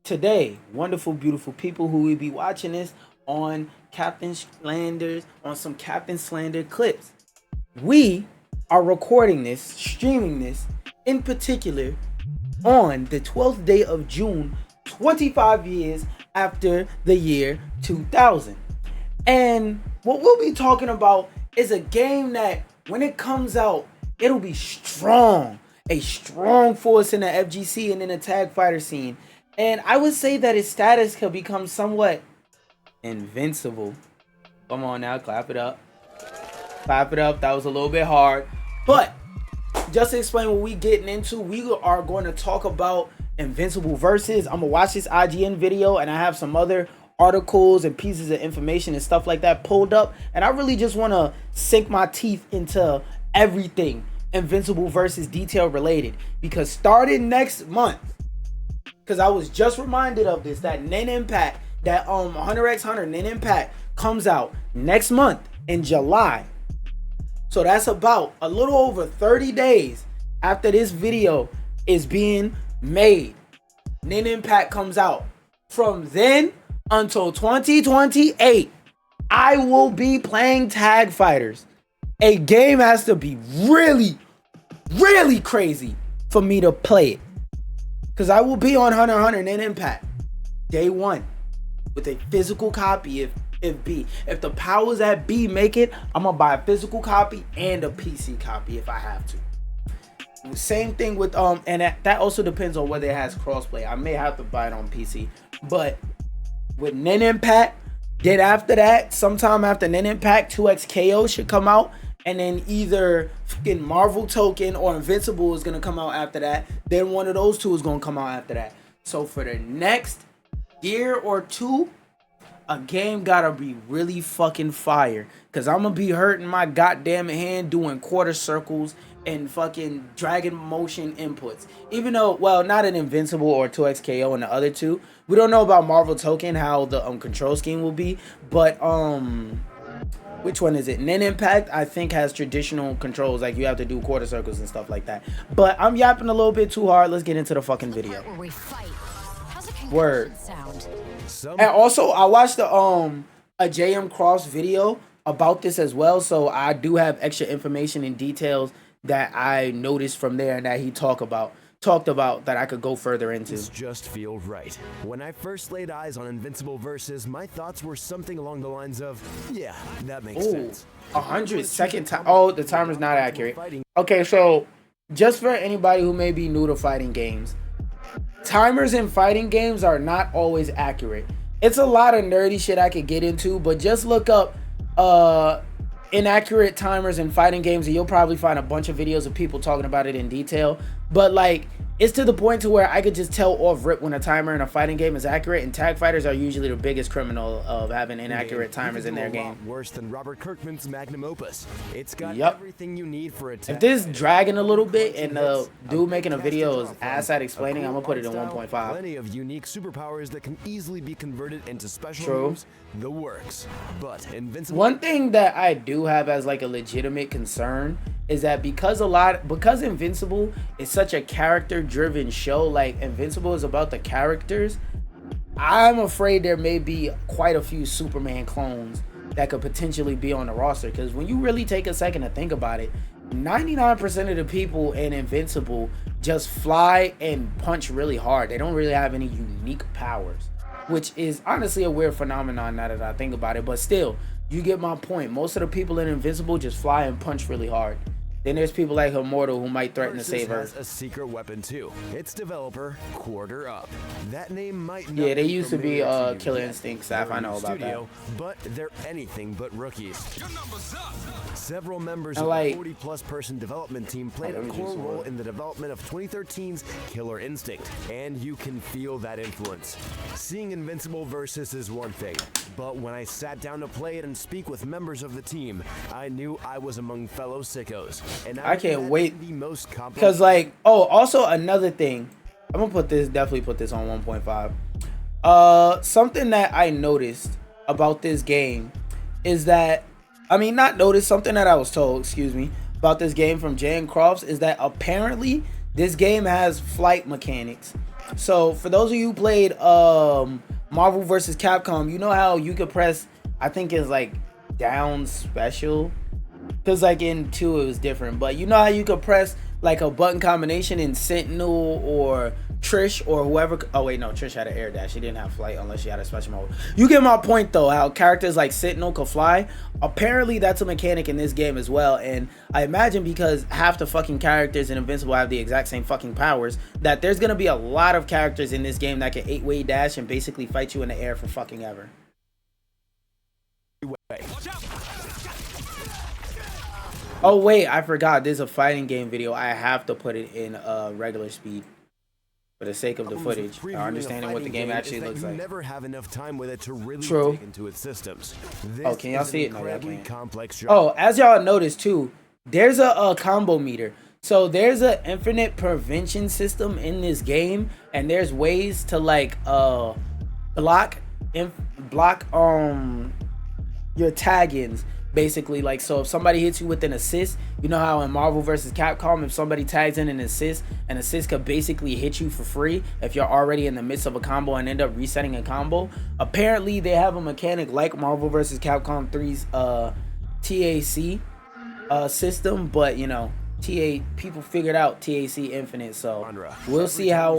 today, wonderful, beautiful people who will be watching this on QaptainSlander, on some QaptainSlander clips. We are recording this, streaming this, in particular, on the 12th day of June, 25 years after the year 2000. And what we'll be talking about is a game that, when it comes out, it'll be strong. A strong force in the FGC and in the tag fighter scene. And I would say that its status could become somewhat invincible. Come on now, clap it up. Clap it up. That was a little bit hard. But just to explain what we getting into, we are going to talk about Invincible versus. I'm going to watch this IGN video, and I have some other articles and pieces of information and stuff like that pulled up. And I really just want to sink my teeth into everything Invincible versus detail related. Because starting next month, because I was just reminded of this, that Nen Impact, that Hunter x Hunter Nen Impact comes out next month in July. So that's about a little over 30 days after this video is being made. Nen Impact comes out. From then until 2028, I will be playing Tag Fighters. A game has to be really, really crazy for me to play it. Because I will be on Hunter x Hunter Nen Impact day one with a physical copy if the powers that be make it. I'm gonna buy a physical copy and a PC copy if I have to. Same thing with and that also depends on whether it has crossplay. I may have to buy it on PC. But with Nen Impact, then after that, sometime after Nen Impact, 2XKO should come out. And then either fucking Marvel Token or Invincible is going to come out after that. Then one of those two is going to come out after that. So for the next year or two, a game got to be really fucking fire. Because I'm going to be hurting my goddamn hand doing quarter circles and fucking dragon motion inputs. Even though, well, not an Invincible or 2XKO and the other two. We don't know about Marvel Token, how the control scheme will be. But, which one is it? Nen Impact, I think, has traditional controls, like you have to do quarter circles and stuff like that. But I'm yapping a little bit too hard. Let's get into the fucking video. Word. And also, I watched the a JM Cross video about this as well, so I do have extra information and details that I noticed from there and that he talked about that I could go further into. This just feel right. When I first laid eyes on Invincible versus, my thoughts were something along the lines of, yeah, that makes sense. 100-second time. Oh, the timer's not accurate. Okay, so just for anybody who may be new to fighting games, timers in fighting games are not always accurate. It's a lot of nerdy shit I could get into, but just look up inaccurate timers in fighting games and you'll probably find a bunch of videos of people talking about it in detail. But like, it's to the point to where I could just tell off rip when a timer in a fighting game is accurate, and tag fighters are usually the biggest criminal of having inaccurate timers in their game. Worse than Robert Kirkman's magnum opus. It's got everything you need for a tag. If this dragging a little bit and the dude making a video is ass at explaining, I'm gonna put it in 1.5. Plenty of unique superpowers that can easily be converted into special moves. The works. But Invincible. One thing that I do have as like a legitimate concern is that because Invincible is such a character-driven show, like Invincible is about the characters, I'm afraid there may be quite a few Superman clones that could potentially be on the roster. Because when you really take a second to think about it, 99% of the people in Invincible just fly and punch really hard. They don't really have any unique powers, which is honestly a weird phenomenon now that I think about it. But still, you get my point. Most of the people in Invincible just fly and punch really hard. Then there's people like Immortal who might threaten to save her. Has a secret weapon too. Its developer, Quarter Up. That name might not. Yeah, they used to be Killer Instinct staff. I know about that. But they're anything but rookies. Several members of the 40-plus person development team played a core role in the development of 2013's Killer Instinct, and you can feel that influence. Seeing Invincible versus is one thing, but when I sat down to play it and speak with members of the team, I knew I was among fellow sickos. And I can't wait, because like, oh, also another thing, I'm gonna definitely put this on 1.5. Something that I noticed about this game is that, something that I was told, excuse me, about this game from J.N. Crofts is that apparently this game has flight mechanics So for those of you who played Marvel vs. Capcom, you know how you could press, I think it's like down special, because like in 2 it was different, but you know how you could press like a button combination in Sentinel or Trish or whoever. Oh wait, no, Trish had an air dash. She didn't have flight unless she had a special mode. You get my point though, how characters like Sentinel could fly. Apparently that's a mechanic in this game as well, and I imagine because half the fucking characters in Invincible have the exact same fucking powers, that there's gonna be a lot of characters in this game that can 8-way dash and basically fight you in the air for fucking ever. Oh wait, I forgot. There's a fighting game video. I have to put it in regular speed for the sake of the footage, understanding what the game actually looks like. You never have enough time with it to really dig into its systems. Oh, can y'all see it? No, y'all can't. Complex job. Oh, as y'all noticed too, there's a combo meter. So there's an infinite prevention system in this game, and there's ways to like block your tag-ins. Basically, like, so if somebody hits you with an assist, you know how in Marvel vs. Capcom, if somebody tags in an assist could basically hit you for free if you're already in the midst of a combo and end up resetting a combo. Apparently, they have a mechanic like Marvel vs. Capcom 3's TAC system, but you know, people figured out TAC Infinite, so we'll see how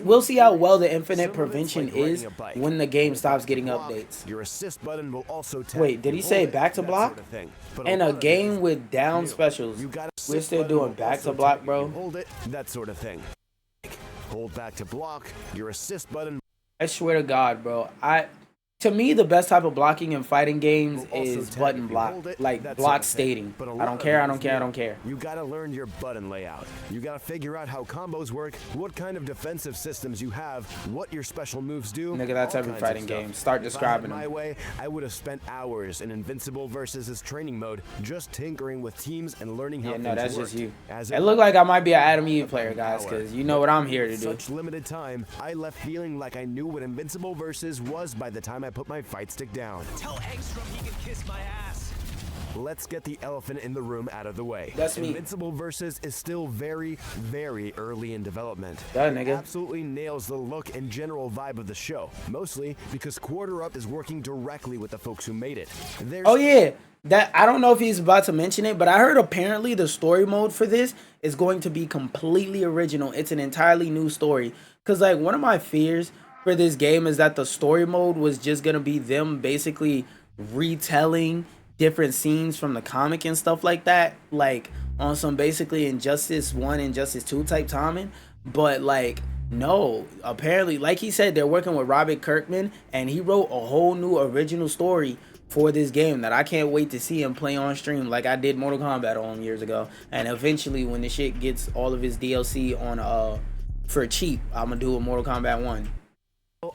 we'll see how well the infinite prevention is when the game stops getting updates. Your assist button will also wait, did he say back to block? In a game with down specials, we're still doing back to block, bro? Hold it, that sort of thing. Hold back to block. Your assist button. I swear to God, bro. To me, the best type of blocking in fighting games is button block, like block stating. I don't care. You gotta learn your button layout. You gotta figure out how combos work, what kind of defensive systems you have, what your special moves do. Nigga, that's every fighting game. Start describing them. My way, I would have spent hours in Invincible versus his training mode, just tinkering with teams and learning how things work. That's just you. It looked like I might be an Adam Eve player, guys, because you know what I'm here to do. Such limited time, I left feeling like I knew what Invincible versus was by the time I put my fight stick down. Tell Engstrom he can kiss my ass. Let's get the elephant in the room out of the way. That's me. Invincible versus is still very, very early in development. That It nigga absolutely nails the look and general vibe of the show, mostly because Quarter Up is working directly with the folks who made it. Oh yeah, that I don't know if he's about to mention it, but I heard apparently the story mode for this is going to be completely original. It's an entirely new story. Cause like one of my fears for this game is that the story mode was just gonna be them basically retelling different scenes from the comic and stuff like that, like on some basically Injustice 1, Injustice 2 type timing. But like, no, apparently, like he said, they're working with Robert Kirkman, and he wrote a whole new original story for this game that I can't wait to see him play on stream, like I did Mortal Kombat on years ago. And eventually, when the shit gets all of his DLC on for cheap, I'm gonna do a Mortal Kombat 1.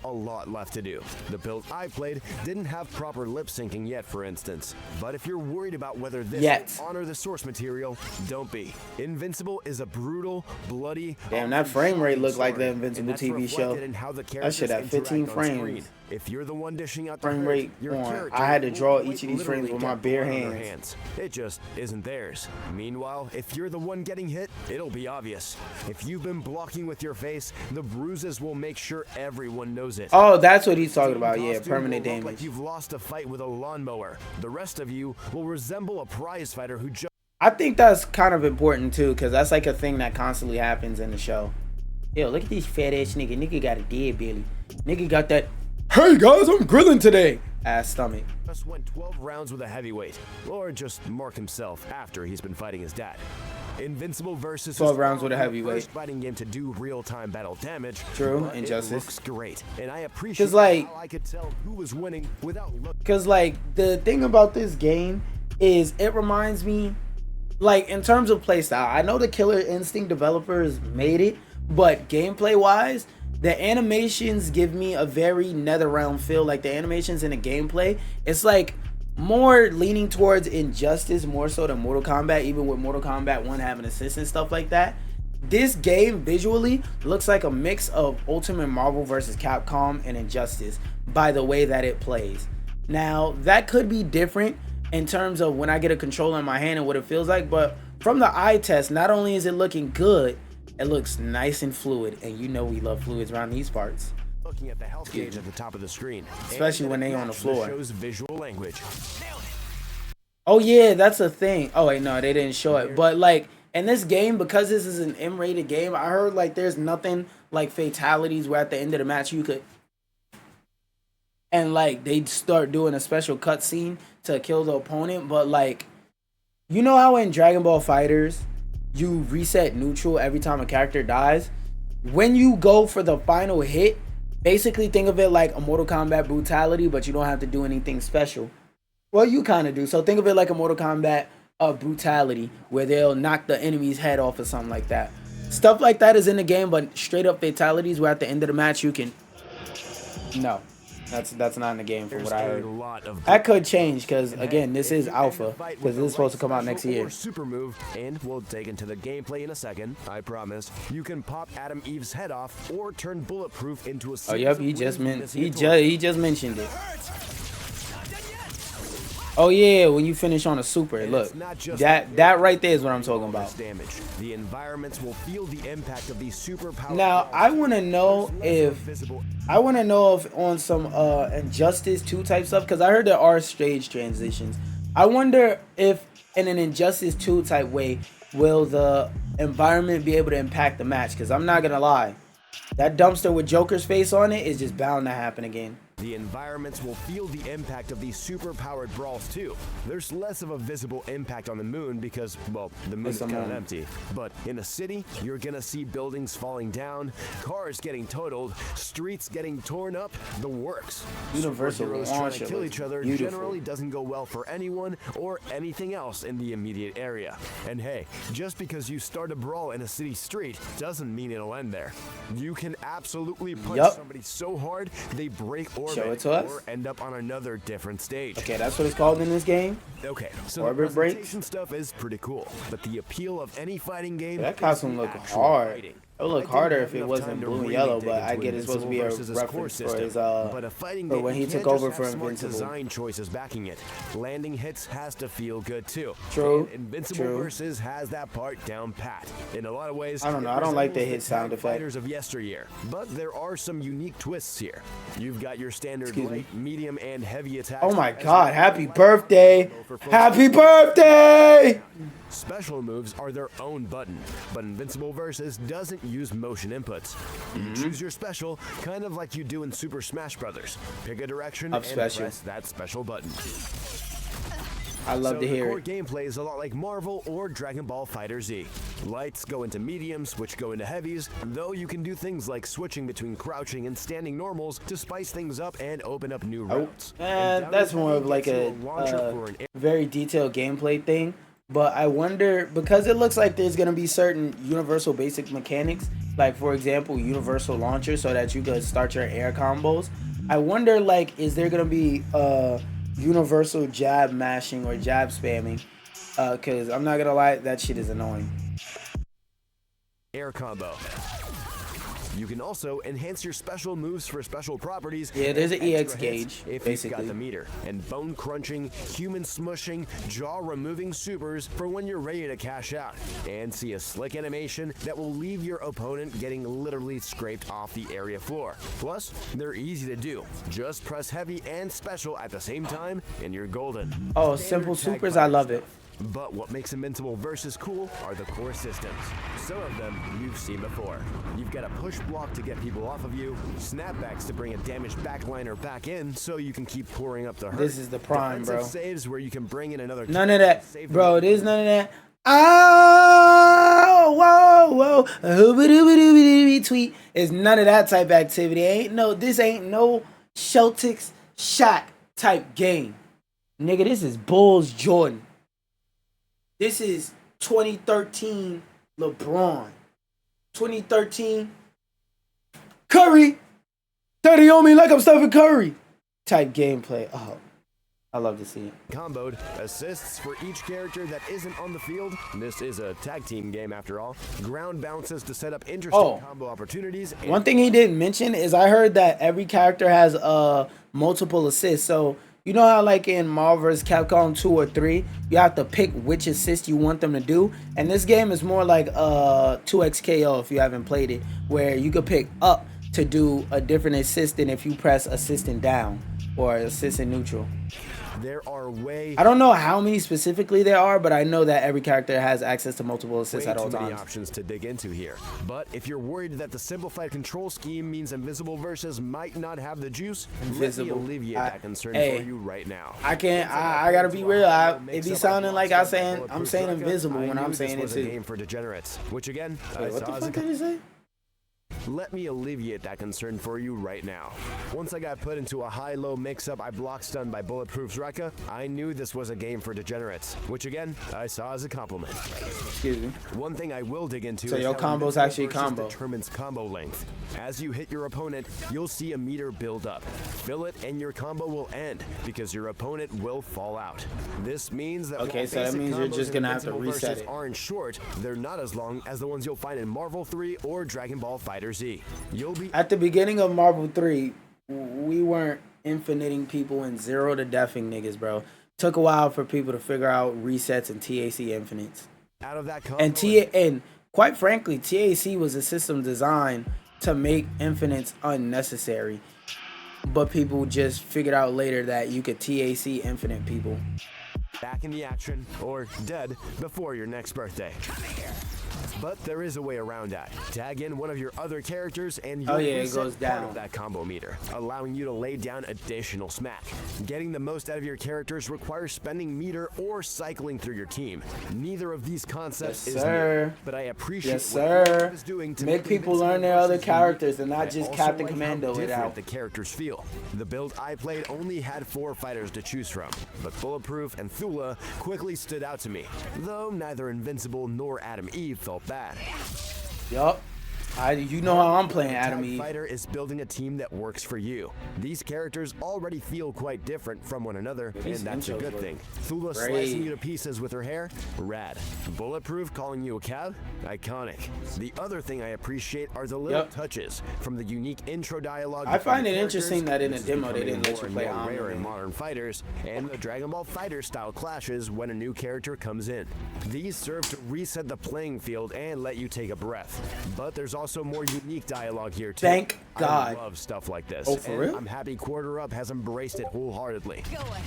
A lot left to do. The build I played didn't have proper lip syncing yet, for instance. But if you're worried about whether this will honor the source material, don't be. Invincible is a brutal, bloody... Damn, that frame rate looked like the Invincible TV show. That shit at 15 frames. If you're the one dishing out the frame rate on, I had to draw each of these frames with my bare hands. It just isn't theirs. Meanwhile, if you're the one getting hit, it'll be obvious. If you've been blocking with your face, the bruises will make sure everyone knows it. Oh, that's what he's talking about. Yeah, permanent damage. Like you've lost a fight with a lawnmower. The rest of you will resemble a prize fighter who just... I think that's kind of important too, because that's like a thing that constantly happens in the show. Yo, look at this fat ass nigga. Nigga got a dead belly. Nigga got that, hey guys, I'm grilling today, ass stomach. Just went 12 rounds with a heavyweight, or just Mark himself after he's been fighting his dad. Invincible versus 12 rounds with a heavyweight. First fighting game to do real-time battle damage. True, Injustice. It looks great, and I appreciate like, how I could tell who was winning without looking. Cause like the thing about this game is it reminds me, like in terms of playstyle, I know the Killer Instinct developers made it, but gameplay-wise, the animations give me a very NetherRealm feel. Like the animations in the gameplay, it's like more leaning towards Injustice more so than Mortal Kombat, even with Mortal Kombat 1 having assists and stuff like that. This game visually looks like a mix of Ultimate Marvel vs. Capcom and Injustice by the way that it plays. Now, that could be different in terms of when I get a controller in my hand and what it feels like, but from the eye test, not only is it looking good, It looks nice and fluid, and you know we love fluids around these parts. Looking at the health gauge at the top of the screen, especially when they on the floor. Shows visual language. Oh yeah, that's a thing. Oh wait, no, they didn't show it. But like in this game, because this is an M-rated game, I heard like there's nothing like fatalities where at the end of the match you could, and like they'd start doing a special cutscene to kill the opponent. But like, you know how in Dragon Ball Fighters you reset neutral every time a character dies? When you go for the final hit, basically think of it like a Mortal Kombat brutality, but you don't have to do anything special. Well, you kind of do. So think of it like a Mortal Kombat brutality, where they'll knock the enemy's head off or something like that. Stuff like that is in the game, but straight up fatalities where at the end of the match you can... No, that's not in the game from what I heard. That could change because, again, this is alpha, because this is supposed to come out next year. Super move, and we'll dig into the gameplay in a second, I promise. You can pop Adam Eve's head off or turn bulletproof into a... Oh, yep, he just mentioned it. Oh yeah, when you finish on a super, look, that right there is what I'm talking about. The environments will feel the impact of these superpowers. Now I want to know if on some Injustice 2 type stuff, because I heard there are stage transitions. I wonder if in an Injustice 2 type way will the environment be able to impact the match, because I'm not gonna lie, that dumpster with Joker's face on it is just bound to happen again. The environments will feel the impact of these super-powered brawls too. There's less of a visible impact on the moon because, well, the moon's kind of empty. But in a city, you're gonna see buildings falling down, cars getting totaled, streets getting torn up, the works. Universal Superheroes trying to kill each other beautiful. Generally doesn't go well for anyone or anything else in the immediate area. And hey, just because you start a brawl in a city street doesn't mean it'll end there. You can absolutely punch somebody so hard they break Show it to us. Or end up on another different stage. Okay, that's what it's called in this game. Okay, so orbit the presentation stuff is pretty cool, but the appeal of any fighting game. That costume look hard. Fighting. It would look harder if it wasn't blue and yellow, but I get it's supposed to be a reference for his for when he took over for Invincible. Design choices backing it. Landing hits has to feel good too. True. And Invincible versus has that part down pat. In a lot of ways, I don't know. I don't like the hit sound effect. Fighters of yesteryear, but there are some unique twists here. You've got your standard light, medium, and heavy attacks. Oh my God! Happy birthday! Happy birthday! Special moves are their own button, but Invincible Versus doesn't use motion inputs. You choose your special, kind of like you do in Super Smash Brothers. Pick a direction and press that special button. I love to hear it. The core gameplay is a lot like Marvel or Dragon Ball FighterZ. Lights go into mediums, which go into heavies, though you can do things like switching between crouching and standing normals to spice things up and open up new routes. That's more of like a very detailed gameplay thing. But I wonder, because it looks like there's going to be certain universal basic mechanics, like for example, universal launcher so that you could start your air combos. I wonder, like, is there going to be universal jab mashing or jab spamming? Because I'm not going to lie, that shit is annoying. Air combo. You can also enhance your special moves for special properties. Yeah, there's an EX gauge, if basically. You've got the meter. And bone-crunching, human-smushing, jaw-removing supers for when you're ready to cash out. And see a slick animation that will leave your opponent getting literally scraped off the area floor. Plus, they're easy to do. Just press heavy and special at the same time, and you're golden. Oh, simple supers, I love it. But what makes Invincible Versus cool are the core systems. Some of them you've seen before. You've got a push block to get people off of you, snapbacks to bring a damaged backliner back in so you can keep pouring up the hurt. This is the prime, bro. Saves where you can bring in another. None of that, bro. There's none of that. Oh, whoa, whoa. Tweet is none of that type of activity. This ain't no Celtics shot type game. Nigga, this is Bulls Jordan. This is 2013 LeBron. 2013 Curry. 30 on me like I'm Stephen Curry. Type gameplay. Oh, I love to see it. Comboed assists for each character that isn't on the field. This is a tag team game after all. Ground bounces to set up interesting combo opportunities. One thing he didn't mention is I heard that every character has multiple assists. So You know how like in Marvel vs. Capcom 2 or 3, you have to pick which assist you want them to do? And this game is more like 2XKO if you haven't played it, where you could pick up to do a different assist than if you press assist and down or assist and neutral. There are I don't know how many specifically there are, but I know that every character has access to multiple assists at all too many times. options to dig into here. But if you're worried that the simplified control scheme means Invincible versus might not have the juice, let me alleviate that concern for you right now. I gotta be real. It be sounding like I'm saying Invincible when I'm saying it too. A game for degenerates, which again, Wait, what the fuck did you say? Let me alleviate that concern for you right now. Once I got put into a high-low mix-up I block stunned by Bulletproof's Rekka, I knew this was a game for degenerates, which again, I saw as a compliment. Excuse me. One thing I will dig into So is your how combo's Invincible actually a versus combo. determines combo length. As you hit your opponent, you'll see a meter build up. Fill it and your combo will end because your opponent will fall out. This means that Okay, while so that basic means you're combos just in gonna have to Invincible reset versus it. aren't short, they're not as long as the ones you'll find in Marvel 3 or Dragon Ball FighterZ. You'll be At the beginning of Marvel 3, we weren't infiniting people and zero to deathing niggas, bro. Took a while for people to figure out resets and TAC infinites. out of that combo. And quite frankly, TAC was a system designed to make infinites unnecessary. But people just figured out later that you could TAC infinite people. Back in the action, or dead, before your next birthday. But there is a way around that. Tag in one of your other characters and you'll it reset goes part down. of that combo meter, allowing you to lay down additional smack. Getting the most out of your characters requires spending meter or cycling through your team. Neither of these concepts Yes, is sir. new, but I appreciate Yes, what sir. Marvel is doing to Make people learn their other characters and not I just also Captain like how Commando it different out. the characters feel. The build I played only had 4 fighters to choose from, but Bulletproof and Thula quickly stood out to me, though neither Invincible nor Adam Eve felt bad. Yup. You know how I'm playing Adam Tag Eve. Fighter is building a team that works for you. These characters already feel quite different from one another, and these that's a intros good were thing. Thula great. slicing you to pieces with her hair, rad. Bulletproof calling you a cab, iconic. The other thing I appreciate are the little touches, from the unique intro dialogue. I find between it the interesting that in the characters, demo they becoming didn't let more you play and more rare Omni. in modern fighters, and the Dragon Ball Fighter style clashes when a new character comes in. These serve to reset the playing field and let you take a breath. But there's also more unique dialogue here too. Thank God. I love stuff like this. Oh, for and real? I'm happy Quarter Up has embraced it wholeheartedly. Go ahead.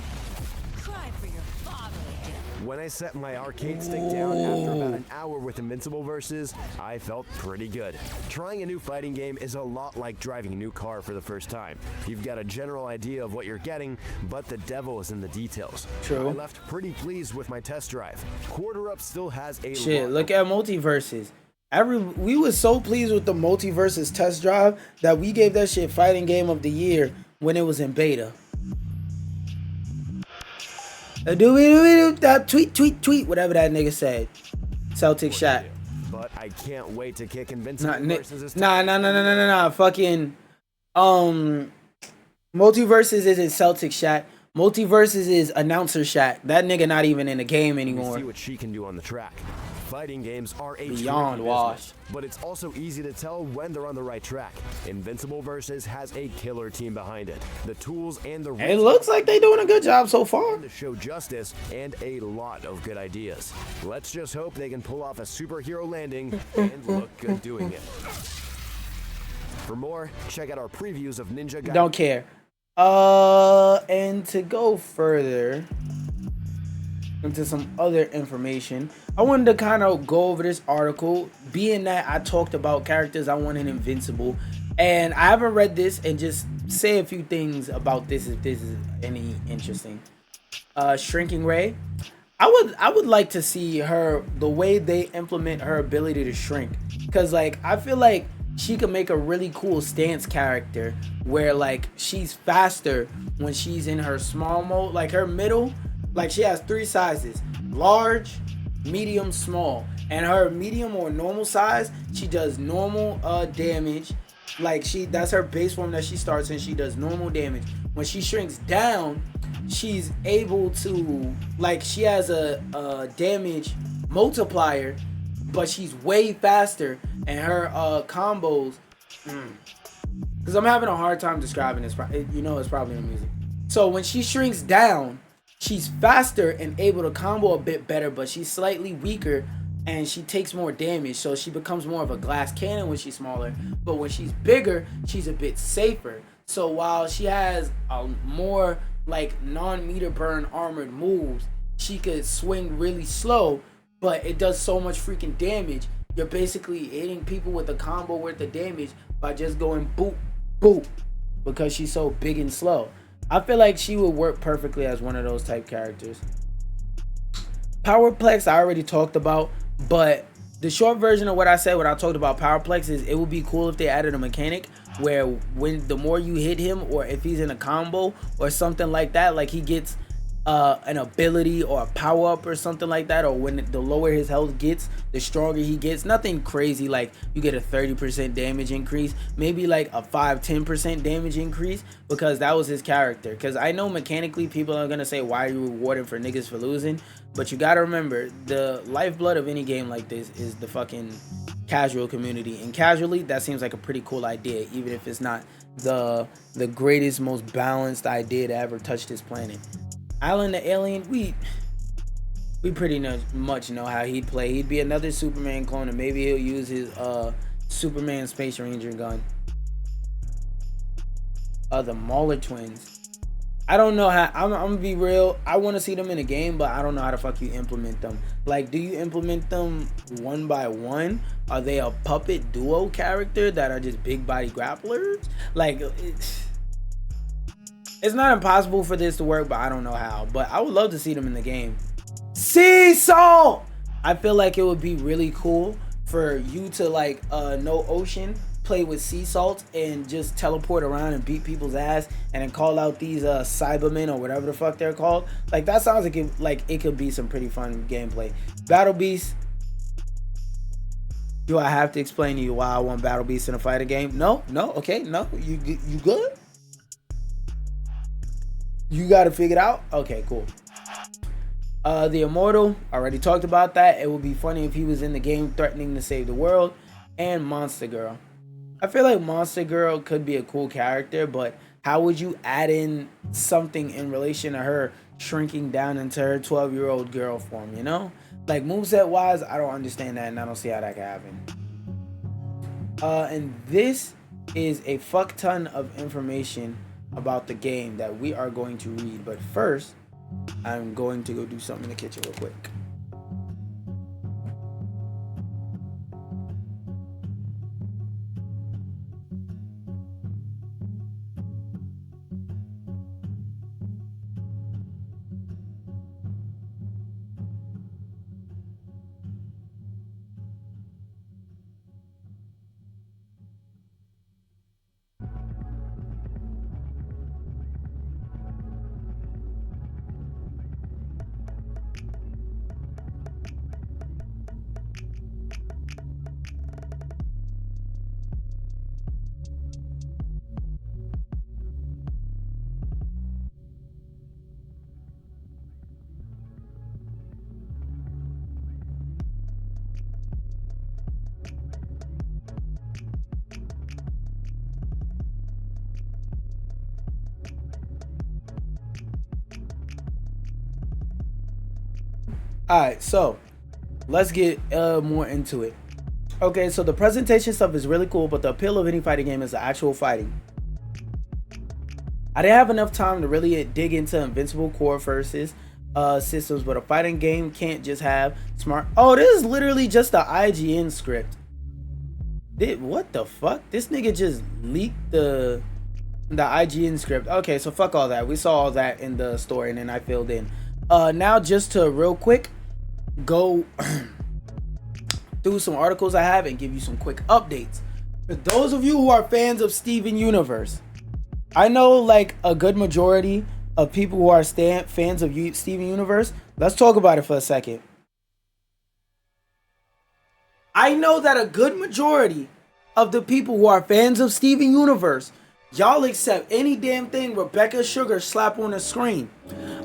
Cry for your father again. When I set my arcade stick down after about an hour with Invincible versus, I felt pretty good. Trying a new fighting game is a lot like driving a new car for the first time. You've got a general idea of what you're getting, but the devil is in the details. True. I left pretty pleased with my test drive. Quarter Up still has a Shit, lot look at multiverses. We was so pleased with the multiverses test drive that we gave that shit fighting game of the year when it was in beta. Tweet, whatever that nigga said. Celtic shot. but I can't wait to kick Invincible versus this Nah. Fucking Multiverses isn't Celtic shot. Multiverses is announcer shot. That nigga not even in the game anymore. See what she can do on the track. Fighting games are a Beyond tricky wash. business, but it's also easy to tell when they're on the right track. Invincible versus has a killer team behind it. The tools and the It looks like they doing a good job so far. to show justice and a lot of good ideas. Let's just hope they can pull off a superhero landing and look good doing it. For more, check out our previews of Ninja Gaiden. Don't care. And to go further into some other information, I wanted to kind of go over this article, being that I talked about characters I want in Invincible, and I haven't read this, and just say a few things about this if this is any interesting. Shrinking Ray, I would like to see her, the way they implement her ability to shrink, because like I feel like she could make a really cool stance character where like she's faster when she's in her small mode, like her middle, like she has 3 sizes: large, medium, small. And her medium or normal size, she does normal damage. Like that's her base form that she starts in. She does normal damage. When she shrinks down, she's able to, like, she has a damage multiplier, but she's way faster, and her combos, because I'm having a hard time describing this. You know, it's probably in music. So when she shrinks down, she's faster and able to combo a bit better, but she's slightly weaker and she takes more damage. So she becomes more of a glass cannon when she's smaller. But when she's bigger, she's a bit safer. So while she has a more like non-meter burn armored moves, she could swing really slow, but it does so much freaking damage. You're basically hitting people with a combo worth of damage by just going boop, boop, because she's so big and slow. I feel like she would work perfectly as one of those type characters. Powerplex I already talked about, but the short version of what I said, what I talked about Powerplex, is it would be cool if they added a mechanic where when the more you hit him, or if he's in a combo or something like that, like he gets an ability or a power up or something like that, or when the lower his health gets, the stronger he gets. Nothing crazy like you get a 30% damage increase, maybe like a 5-10% damage increase, because that was his character. Because I know mechanically people are gonna say, why are you rewarding for niggas for losing? But you gotta remember, the lifeblood of any game like this is the fucking casual community, and casually that seems like a pretty cool idea, even if it's not the greatest, most balanced idea to ever touch this planet. Alan the Alien, we pretty much know how he'd play. He'd be another Superman clone, and maybe he'll use his Superman Space Ranger gun. The Mauler twins. I don't know how. I'm gonna be real. I want to see them in a game, but I don't know how the fuck you implement them. Like, do you implement them one by one? Are they a puppet duo character that are just big body grapplers? Like, it's not impossible for this to work, but I don't know how. But I would love to see them in the game. Sea salt! I feel like it would be really cool for you to, like, no ocean, play with sea salt and just teleport around and beat people's ass and then call out these Cybermen or whatever the fuck they're called. Like, that sounds like it could be some pretty fun gameplay. Battle Beast. Do I have to explain to you why I want Battle Beast in a fighter game? No? Okay, no. You good? You got to figure it out? Okay, cool. The Immortal, already talked about that. It would be funny if he was in the game threatening to save the world. And Monster Girl. I feel like Monster Girl could be a cool character, but how would you add in something in relation to her shrinking down into her 12-year-old girl form, you know? Like, moveset wise, I don't understand that, and I don't see how that can happen. And this is a fuck ton of information about the game that we are going to read, but first I'm going to go do something in the kitchen real quick. Alright, so let's get more into it. Okay, so the presentation stuff is really cool, but the appeal of any fighting game is the actual fighting. I didn't have enough time to really dig into Invincible core versus systems, but a fighting game can't just have smart. Oh, this is literally just the IGN script. What the fuck? This nigga just leaked the IGN script. Okay, so fuck all that. We saw all that in the story, and then I filled in. Now just to real quick go through some articles I have and give you some quick updates. For those of you who are fans of Steven Universe, I know like a good majority of people who are fans of Steven Universe. Let's talk about it for a second. I know that a good majority of the people who are fans of Steven Universe, y'all accept any damn thing Rebecca Sugar slap on the screen.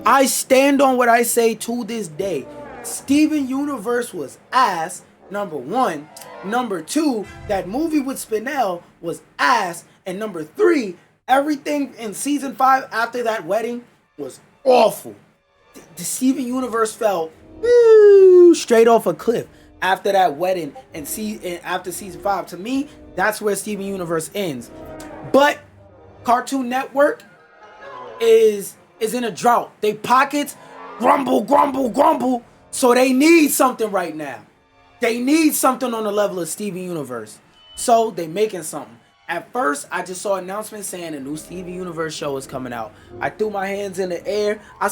I stand on what I say to this day. Steven Universe was ass, number one. Number two, that movie with Spinell was ass. And number three, Everything in season 5 after that wedding was awful. The Steven Universe fell straight off a cliff after that wedding and after season 5. To me, that's where Steven Universe ends. But Cartoon Network is in a drought. They pockets grumble, grumble, grumble. So they need something right now. They need something on the level of Steven Universe. So they making something. At first, I just saw announcements saying a new Steven Universe show is coming out. I threw my hands in the air. I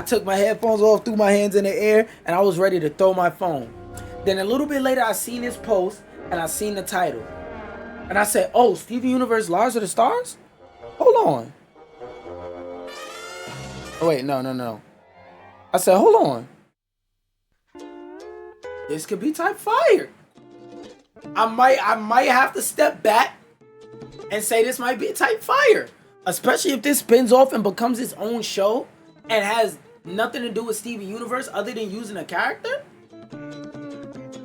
took my headphones off, threw my hands in the air, and I was ready to throw my phone. Then a little bit later, I seen this post, and I seen the title. And I said, oh, Steven Universe, Lars of the Stars? Hold on. Oh, wait, no. I said, hold on. This could be type fire. I might have to step back and say this might be type fire. Especially if this spins off and becomes its own show and has nothing to do with Steven Universe other than using a character.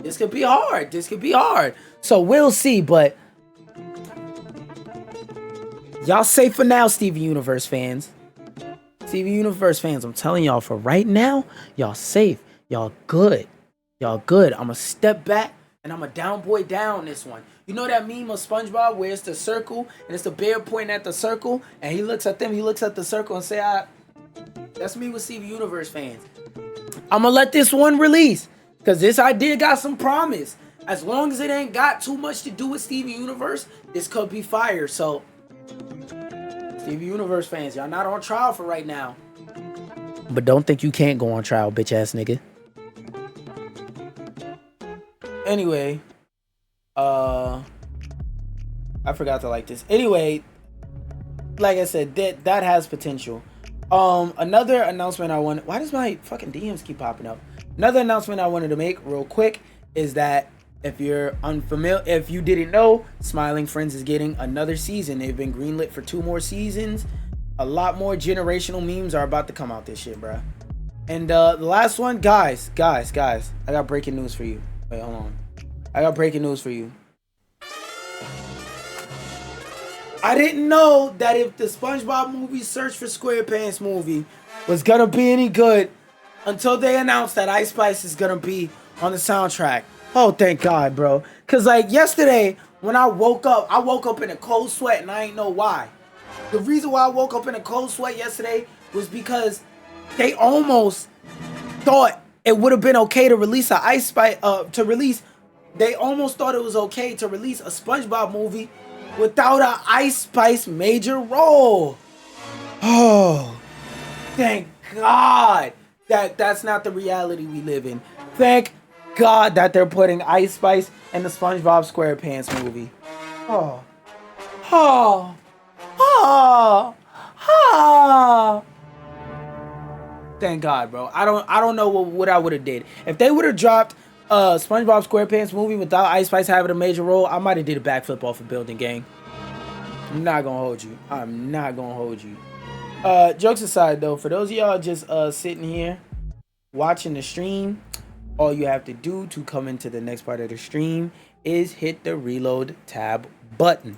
This could be hard. So we'll see, but y'all safe for now, Steven Universe fans. Steven Universe fans, I'm telling y'all, for right now, y'all safe. Y'all good. I'm gonna step back and I'm a down boy down this one. You know that meme of SpongeBob where it's the circle and it's the bear pointing at the circle and he looks at them, he looks at the circle and say, that's me with Steven Universe fans. I'm gonna let this one release because this idea got some promise. As long as it ain't got too much to do with Steven Universe, this could be fire. So, Steven Universe fans, y'all not on trial for right now. But don't think you can't go on trial, bitch ass nigga. Anyway, I forgot to like this. Anyway, like I said, that has potential. Another announcement I want. Why does my fucking DMs keep popping up? Another announcement I wanted to make real quick is that if you're unfamiliar, if you didn't know, Smiling Friends is getting another season. They've been greenlit for 2 more seasons. A lot more generational memes are about to come out this shit, bruh. And the last one, guys, I got breaking news for you. Wait, hold on. I got breaking news for you. I didn't know that if the SpongeBob movie Search for SquarePants movie was gonna be any good until they announced that Ice Spice is gonna be on the soundtrack. Oh, thank God, bro. Cause like yesterday when I woke up in a cold sweat and I ain't know why. The reason why I woke up in a cold sweat yesterday was because they almost thought it would have been okay to release a Ice Spice they almost thought it was okay to release a SpongeBob movie without a Ice Spice major role. Oh, thank God that's not the reality we live in. Thank God that they're putting Ice Spice in the SpongeBob SquarePants movie. Oh. Thank God, bro. I don't know what I would have did. If they would have dropped SpongeBob SquarePants movie without Ice Spice having a major role, I might have did a backflip off a building, gang. I'm not gonna hold you. Jokes aside though, for those of y'all just sitting here watching the stream, all you have to do to come into the next part of the stream is hit the reload tab button.